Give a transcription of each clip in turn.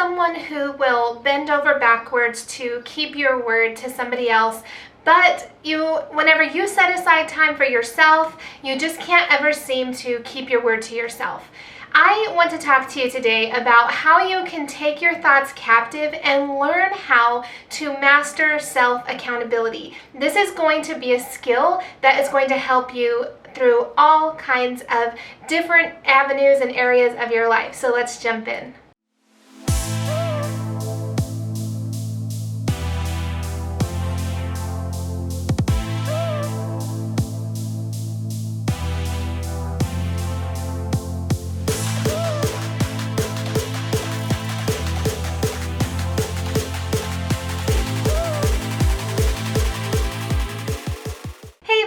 someone who will bend over backwards to keep your word to somebody else, but whenever you set aside time for yourself, you just can't ever seem to keep your word to yourself? I want to talk to you today about how you can take your thoughts captive and learn how to master self-accountability. This is going to be a skill that is going to help you through all kinds of different avenues and areas of your life. So let's jump in.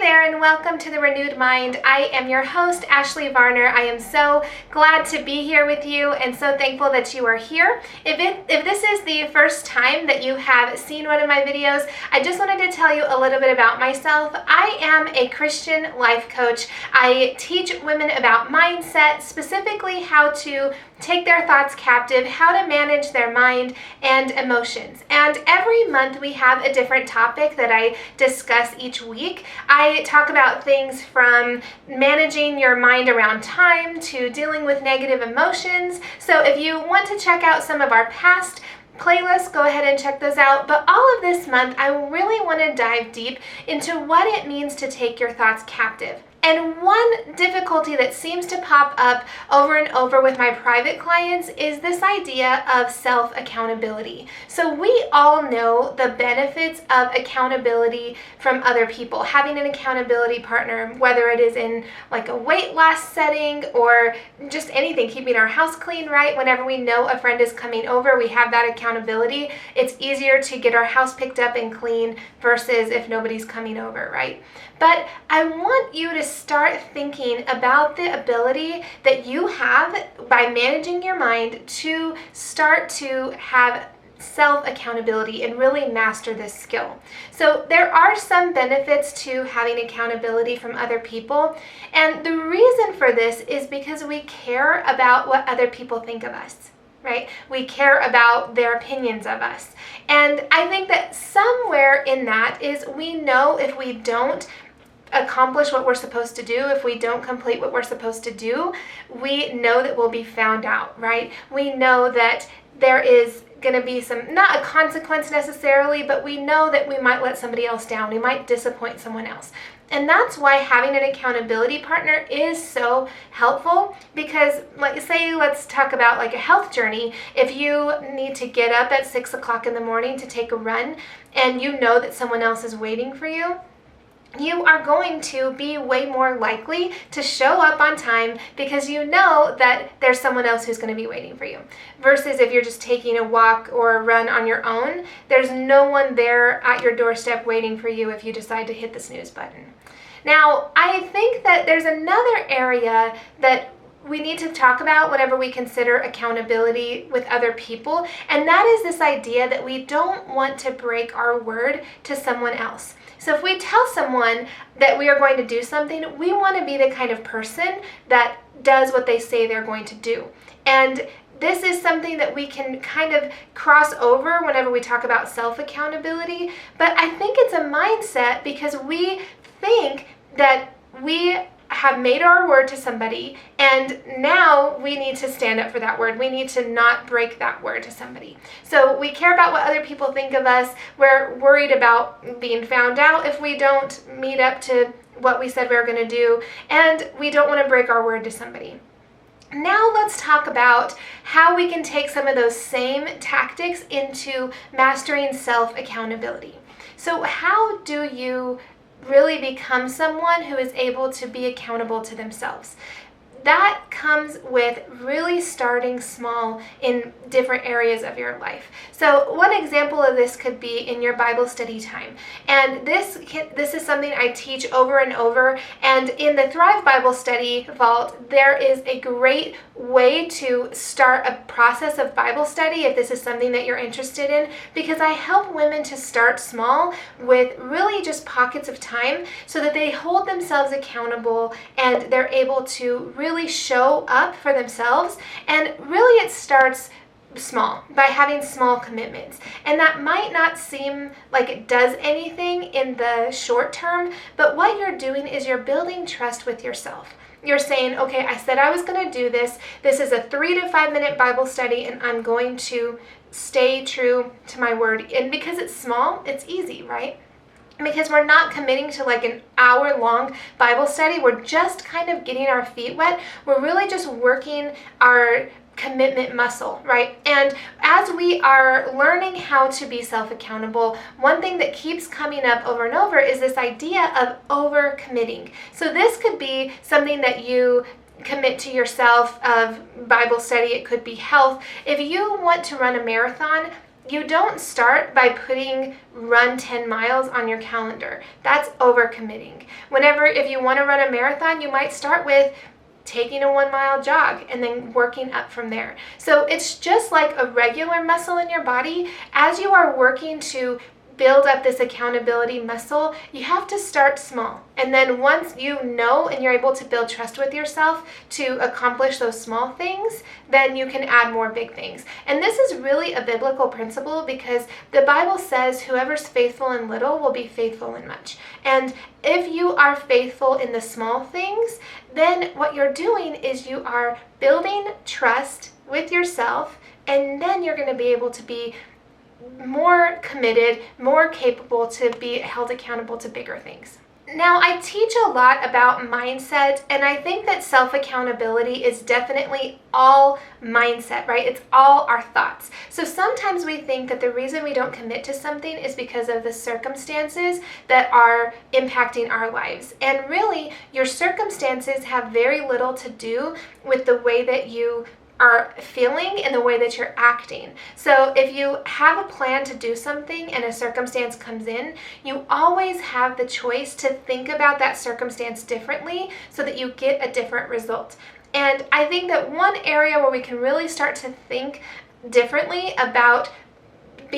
And welcome to The Renewed Mind. I am your host, Ashley Varner. I am so glad to be here with you and so thankful that you are here. If this is the first time that you have seen one of my videos, I just wanted to tell you a little bit about myself. I am a Christian life coach. I teach women about mindset, specifically how to take their thoughts captive, how to manage their mind and emotions. And every month we have a different topic that I discuss each week. I talk about things from managing your mind around time to dealing with negative emotions. So if you want to check out some of our past playlists, go ahead and check those out. But all of this month, I really want to dive deep into what it means to take your thoughts captive. And one difficulty that seems to pop up over and over with my private clients is this idea of self-accountability. So we all know the benefits of accountability from other people, having an accountability partner, whether it is in like a weight loss setting or just anything, keeping our house clean, right? Whenever we know a friend is coming over, we have that accountability. It's easier to get our house picked up and clean versus if nobody's coming over, right? But I want you to start thinking about the ability that you have by managing your mind to start to have self-accountability and really master this skill. So there are some benefits to having accountability from other people, and the reason for this is because we care about what other people think of us. Right? We care about their opinions of us. And I think that somewhere in that is we know if we don't accomplish what we're supposed to do, if we don't complete what we're supposed to do, we know that we'll be found out, right? We know that there is going to be some, not a consequence necessarily, but we know that we might let somebody else down. We might disappoint someone else. And that's why having an accountability partner is so helpful, because like say, let's talk about like a health journey. If you need to get up at 6 o'clock in the morning to take a run and you know that someone else is waiting for you, you are going to be way more likely to show up on time because you know that there's someone else who's going to be waiting for you. Versus if you're just taking a walk or a run on your own, there's no one there at your doorstep waiting for you if you decide to hit the snooze button. Now, I think that there's another area that we need to talk about whenever we consider accountability with other people, and that is this idea that we don't want to break our word to someone else. So if we tell someone that we are going to do something, we want to be the kind of person that does what they say they're going to do. And this is something that we can kind of cross over whenever we talk about self-accountability, but I think it's a mindset because we think that we have made our word to somebody and now we need to stand up for that word. We need to not break that word to somebody. So we care about what other people think of us. We're worried about being found out if we don't meet up to what we said we were going to do, and we don't want to break our word to somebody. Now let's talk about how we can take some of those same tactics into mastering self-accountability. So how do you really become someone who is able to be accountable to themselves? That comes with really starting small in different areas of your life. So one example of this could be in your Bible study time. And this is something I teach over and over. And in the Thrive Bible Study Vault, there is a great way to start a process of Bible study if this is something that you're interested in, because I help women to start small with really just pockets of time so that they hold themselves accountable and they're able to really show up for themselves. And really it starts small, by having small commitments. And that might not seem like it does anything in the short term, but what you're doing is you're building trust with yourself. You're saying, okay, I said I was going to do this. This is a 3 to 5 minute Bible study, and I'm going to stay true to my word. And because it's small, it's easy, right? Because we're not committing to like an hour-long Bible study. We're just kind of getting our feet wet. We're really just working our commitment muscle, right? And as we are learning how to be self-accountable, one thing that keeps coming up over and over is this idea of over-committing. So this could be something that you commit to yourself of Bible study. It could be health. If you want to run a marathon, you don't start by putting run 10 miles on your calendar. That's overcommitting. If you want to run a marathon, you might start with taking a 1 mile jog and then working up from there. So it's just like a regular muscle in your body. As you are working to build up this accountability muscle, you have to start small. And then once you know and you're able to build trust with yourself to accomplish those small things, then you can add more big things. And this is really a biblical principle because the Bible says whoever's faithful in little will be faithful in much. And if you are faithful in the small things, then what you're doing is you are building trust with yourself, and then you're going to be able to be more committed, more capable to be held accountable to bigger things. Now, I teach a lot about mindset, and I think that self-accountability is definitely all mindset, right? It's all our thoughts. So sometimes we think that the reason we don't commit to something is because of the circumstances that are impacting our lives. And really, your circumstances have very little to do with the way that you are feeling and the way that you're acting. So if you have a plan to do something and a circumstance comes in, you always have the choice to think about that circumstance differently so that you get a different result. And I think that one area where we can really start to think differently about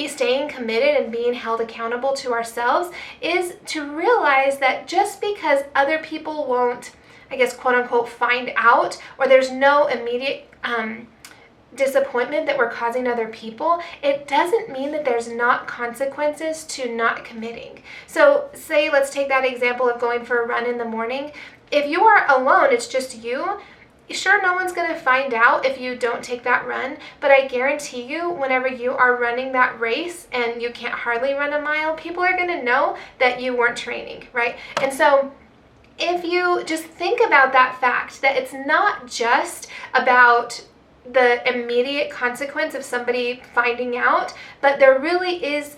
staying committed and being held accountable to ourselves is to realize that just because other people won't, I guess, quote unquote, find out, or there's no immediate disappointment that we're causing other people, it doesn't mean that there's not consequences to not committing. So say, let's take that example of going for a run in the morning. If you are alone, it's just you, sure, no one's going to find out if you don't take that run, but I guarantee you, whenever you are running that race and you can't hardly run a mile, people are going to know that you weren't training, right? And so if you just think about that fact, that it's not just about the immediate consequence of somebody finding out, but there really is,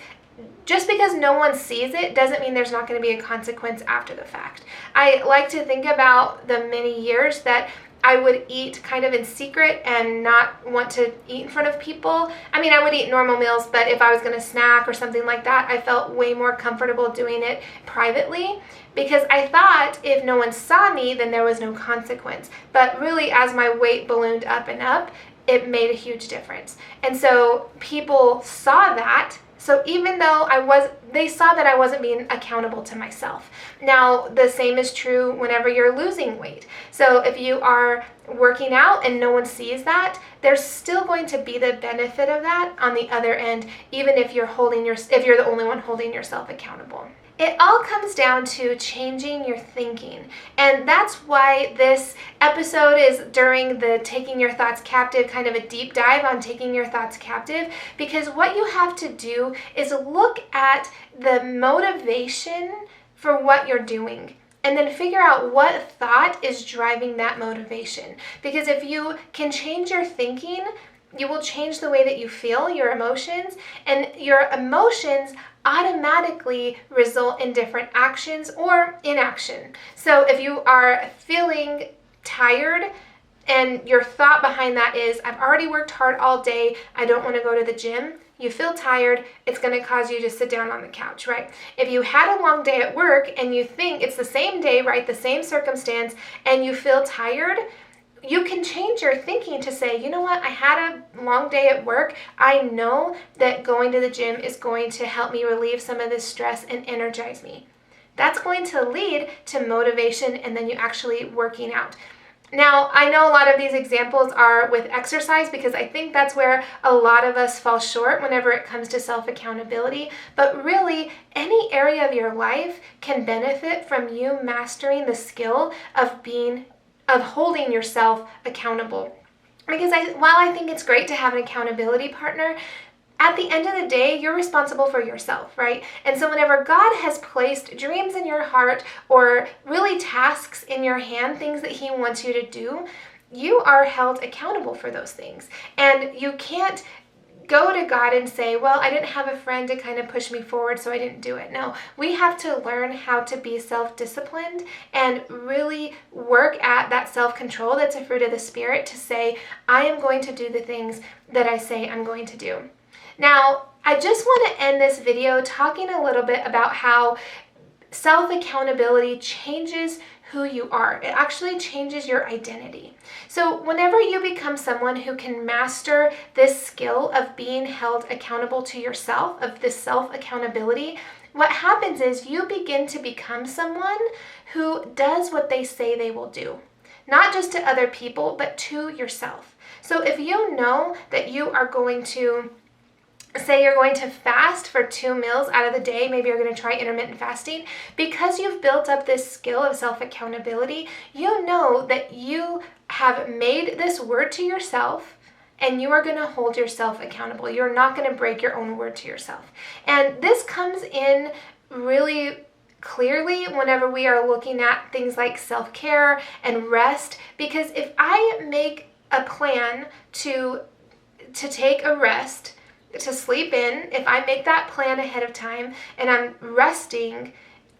just because no one sees it doesn't mean there's not going to be a consequence after the fact. I like to think about the many years that I would eat kind of in secret and not want to eat in front of people. I mean, I would eat normal meals, but if I was going to snack or something like that, I felt way more comfortable doing it privately because I thought if no one saw me, then there was no consequence. But really, as my weight ballooned up and up, it made a huge difference. And so people saw that. So even though they saw that I wasn't being accountable to myself. Now, the same is true whenever you're losing weight. So if you are working out and no one sees that, there's still going to be the benefit of that on the other end, even if you're the only one holding yourself accountable. It all comes down to changing your thinking. And that's why this episode is during the Taking Your Thoughts Captive, kind of a deep dive on taking your thoughts captive, because what you have to do is look at the motivation for what you're doing and then figure out what thought is driving that motivation. Because if you can change your thinking, you will change the way that you feel, your emotions, and your emotions automatically result in different actions or inaction. So if you are feeling tired and your thought behind that is, I've already worked hard all day, I don't want to go to the gym, you feel tired, it's going to cause you to sit down on the couch, right? If you had a long day at work and you think it's the same day, right, the same circumstance, and you feel tired, you can change your thinking to say, you know what, I had a long day at work. I know that going to the gym is going to help me relieve some of this stress and energize me. That's going to lead to motivation and then you actually working out. Now, I know a lot of these examples are with exercise because I think that's where a lot of us fall short whenever it comes to self-accountability. But really, any area of your life can benefit from you mastering the skill of holding yourself accountable. Because while I think it's great to have an accountability partner, at the end of the day, you're responsible for yourself, right? And so whenever God has placed dreams in your heart or really tasks in your hand, things that He wants you to do, you are held accountable for those things. And you can't go to God and say, well, I didn't have a friend to kind of push me forward, so I didn't do it. No, we have to learn how to be self-disciplined and really work at that self-control that's a fruit of the Spirit to say, I am going to do the things that I say I'm going to do. Now, I just want to end this video talking a little bit about how self-accountability changes who you are. It actually changes your identity. So whenever you become someone who can master this skill of being held accountable to yourself, of this self-accountability, what happens is you begin to become someone who does what they say they will do. Not just to other people, but to yourself. So if you know that you are going to say you're going to fast for 2 meals out of the day, maybe you're going to try intermittent fasting, because you've built up this skill of self-accountability, you know that you have made this word to yourself and you are going to hold yourself accountable. You're not going to break your own word to yourself. And this comes in really clearly whenever we are looking at things like self-care and rest, because if I make a plan to take a rest, to sleep in, if I make that plan ahead of time and I'm resting,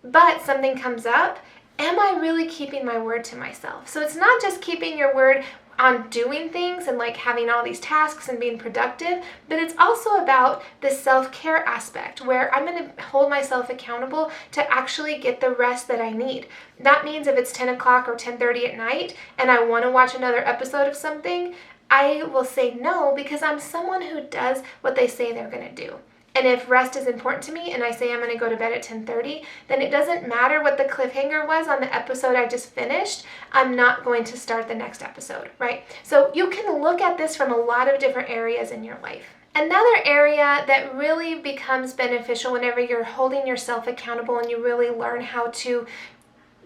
but something comes up, am I really keeping my word to myself? So it's not just keeping your word on doing things and like having all these tasks and being productive, but it's also about the self-care aspect where I'm going to hold myself accountable to actually get the rest that I need. That means if it's 10 o'clock or 10:30 at night and I want to watch another episode of something, I will say no because I'm someone who does what they say they're going to do. And if rest is important to me and I say I'm going to go to bed at 10:30, then it doesn't matter what the cliffhanger was on the episode I just finished. I'm not going to start the next episode, right? So you can look at this from a lot of different areas in your life. Another area that really becomes beneficial whenever you're holding yourself accountable and you really learn how to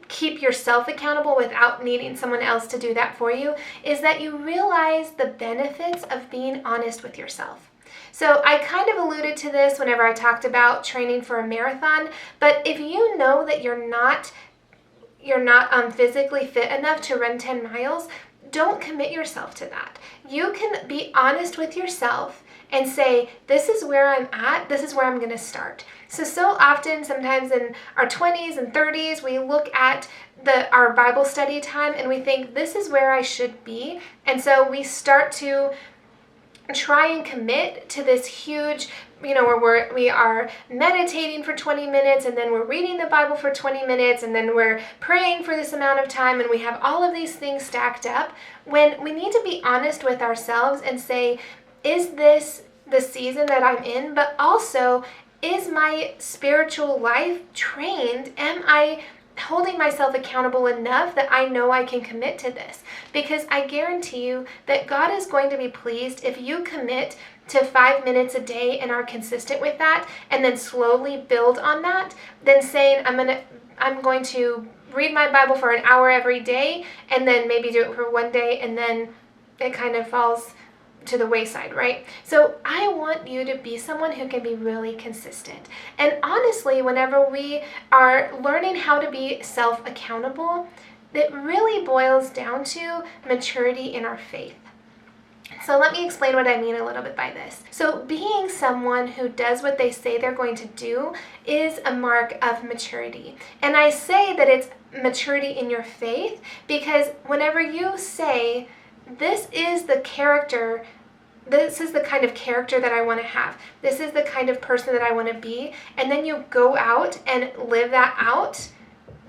keep yourself accountable without needing someone else to do that for you is that you realize the benefits of being honest with yourself. So I kind of alluded to this whenever I talked about training for a marathon, but if you know that you're not physically fit enough to run 10 miles, don't commit yourself to that. You can be honest with yourself and say, this is where I'm at, this is where I'm going to start. So often, sometimes in our 20s and 30s, we look at our Bible study time and we think, this is where I should be. And so we start to try and commit to this huge, where we are meditating for 20 minutes and then we're reading the Bible for 20 minutes and then we're praying for this amount of time and we have all of these things stacked up, when we need to be honest with ourselves and say, is this the season that I'm in? But also, is my spiritual life trained? Am I holding myself accountable enough that I know I can commit to this? Because I guarantee you that God is going to be pleased if you commit to 5 minutes a day and are consistent with that and then slowly build on that, than saying I'm going to read my Bible for an hour every day and then maybe do it for one day and then it kind of falls to the wayside, right? So I want you to be someone who can be really consistent. And honestly, whenever we are learning how to be self-accountable, it really boils down to maturity in our faith. So let me explain what I mean a little bit by this. So being someone who does what they say they're going to do is a mark of maturity. And I say that it's maturity in your faith because whenever you say, this is the kind of character that I want to have, this is the kind of person that I want to be, and then you go out and live that out,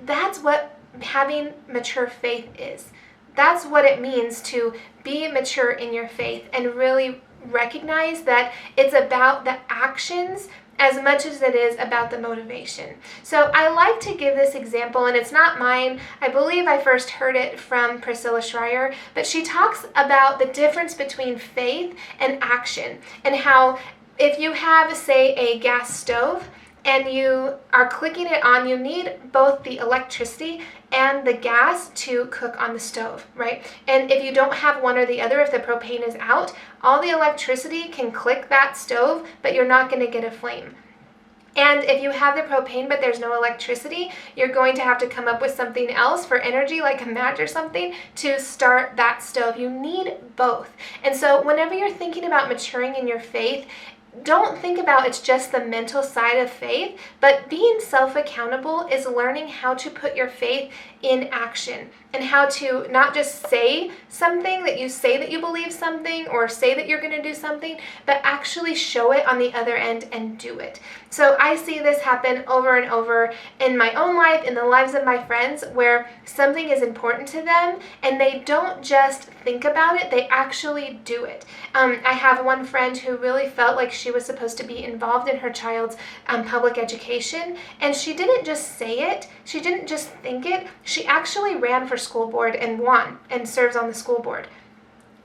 that's what having mature faith is. That's what it means to be mature in your faith and really recognize that it's about the actions as much as it is about the motivation. So I like to give this example, and it's not mine. I believe I first heard it from Priscilla Schreier, but she talks about the difference between faith and action, and how if you have, say, a gas stove, and you are clicking it on, you need both the electricity and the gas to cook on the stove, right? And if you don't have one or the other, if the propane is out, all the electricity can click that stove, but you're not going to get a flame. And if you have the propane but there's no electricity, you're going to have to come up with something else for energy, like a match or something, to start that stove. You need both. And so whenever you're thinking about maturing in your faith, don't think about it's just the mental side of faith, but being self-accountable is learning how to put your faith in action, and how to not just say something, that you say that you believe something or say that you're going to do something, but actually show it on the other end and do it. So I see this happen over and over in my own life, in the lives of my friends, where something is important to them and they don't just think about it, they actually do it. I have one friend who really felt like she was supposed to be involved in her child's public education, and she didn't just say it, she didn't just think it, she actually ran for school board and won and serves on the school board.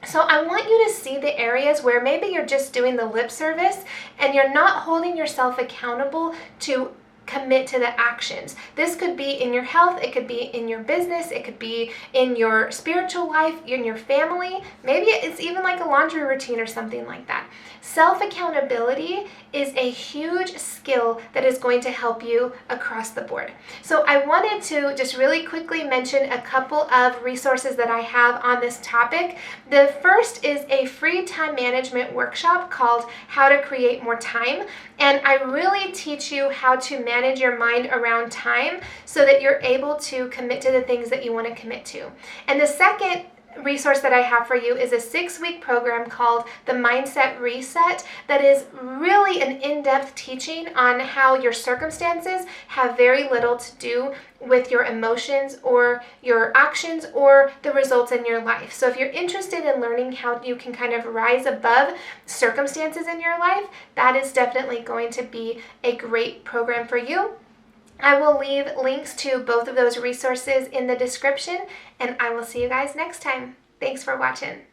So I want you to see the areas where maybe you're just doing the lip service and you're not holding yourself accountable to commit to the actions. This could be in your health, it could be in your business, it could be in your spiritual life, in your family. Maybe it's even like a laundry routine or something like that. Self-accountability is a huge skill that is going to help you across the board. So I wanted to just really quickly mention a couple of resources that I have on this topic. The first is a free time management workshop called How to Create More Time. And I really teach you how to manage your mind around time so that you're able to commit to the things that you want to commit to. And the second resource that I have for you is a 6-week program called the Mindset Reset that is really an in-depth teaching on how your circumstances have very little to do with your emotions or your actions or the results in your life. So if you're interested in learning how you can kind of rise above circumstances in your life, that is definitely going to be a great program for you. I will leave links to both of those resources in the description, and I will see you guys next time. Thanks for watching.